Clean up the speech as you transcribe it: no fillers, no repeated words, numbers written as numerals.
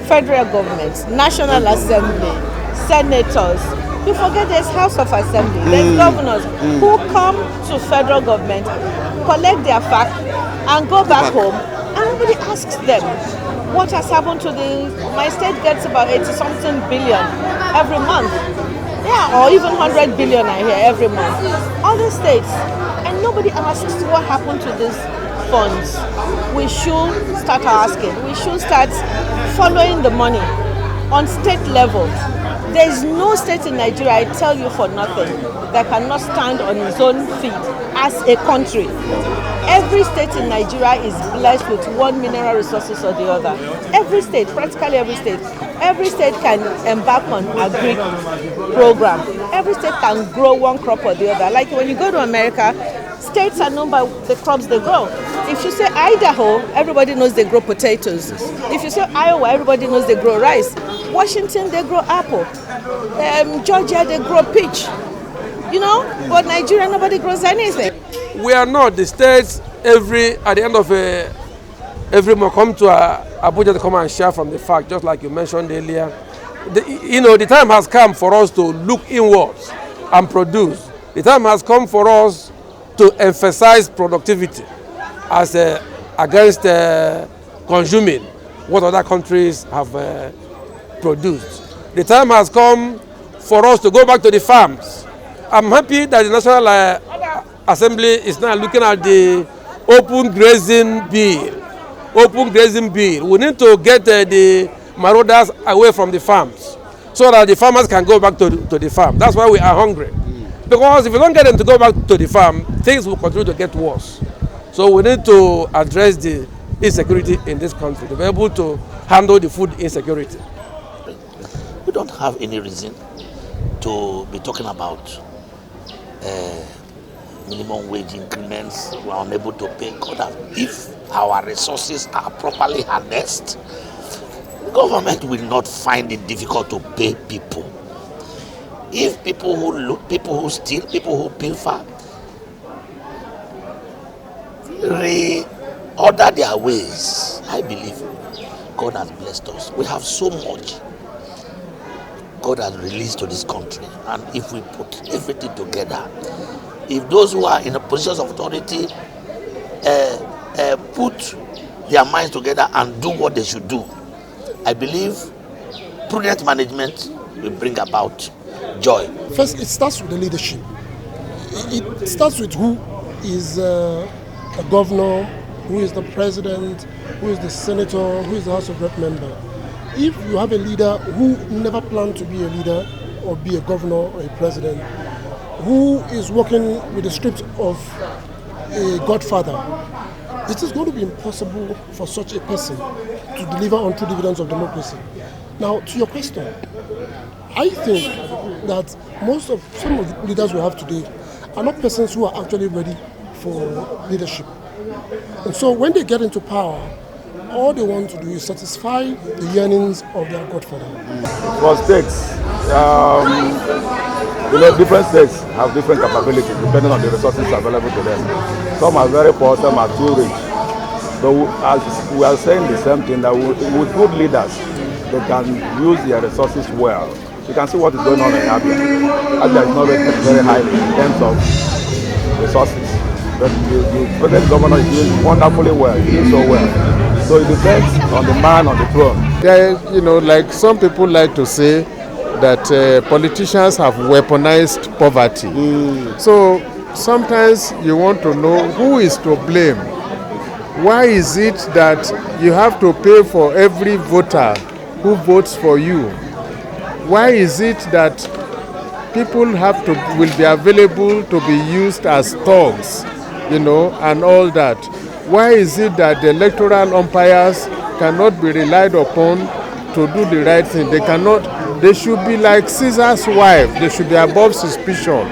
federal government, National Assembly, senators. You forget there's House of Assembly, there's governors who come to federal government, collect their fact, and go back home, and nobody asks them what has happened to my state gets about 80-something billion every month. Yeah, or even 100 billion I hear every month. Other states, and nobody asks what happened to these funds. We should start asking. We should start following the money on state level. There is no state in Nigeria, I tell you for nothing, that cannot stand on its own feet as a country. Every state in Nigeria is blessed with one mineral resources or the other. Every state, practically every state. Every state can embark on agri program. Every state can grow one crop or the other. Like when you go to America, states are known by the crops they grow. If you say Idaho, everybody knows they grow potatoes. If you say Iowa, everybody knows they grow rice. Washington, they grow apple. Georgia, they grow peach. You know, but Nigeria, nobody grows anything. We are not the states. At the end of every month, come to Abuja to come and share from the fact, just like you mentioned earlier. The time has come for us to look inwards and produce. The time has come for us to emphasize productivity as against consuming what other countries have produced. The time has come for us to go back to the farms. I'm happy that the National Assembly is now looking at the open grazing bill. We need to get the marauders away from the farms so that the farmers can go back to the farm. That's why we are hungry. Because if we don't get them to go back to the farm, things will continue to get worse. So we need to address the insecurity in this country, to be able to handle the food insecurity. We don't have any reason to be talking about minimum wage increments. We are unable to pay. God, if our resources are properly harnessed, the government will not find it difficult to pay people. If people who loot, people who steal, people who pilfer, reorder their ways, I believe God has blessed us. We have so much God has released to this country. And if we put everything together, if those who are in the positions of authority put their minds together and do what they should do, I believe prudent management will bring about joy. First, it starts with the leadership. It starts with who is a governor, who is the president, who is the senator, who is the House of Rep member. If you have a leader who never planned to be a leader or be a governor or a president, who is working with the script of a godfather, it is going to be impossible for such a person to deliver on true dividends of democracy. Now, to your question, I think that some of the leaders we have today are not persons who are actually ready for leadership. And so when they get into power, all they want to do is satisfy the yearnings of their godfather. For states, different states have different capabilities depending on the resources available to them. Some are very poor, some are too rich. So as we are saying the same thing, that with good leaders, they can use their resources well. You can see what is going on in Abia. Abia is not rated very highly in terms of resources. But the present governor is doing wonderfully well, doing so well. So it depends on the man on the throne. Like some people like to say that politicians have weaponized poverty. So sometimes you want to know who is to blame. Why is it that you have to pay for every voter who votes for you? Why is it that people will be available to be used as thugs, and all that? Why is it that the electoral umpires cannot be relied upon to do the right thing? They should be like Caesar's wife. They should be above suspicion.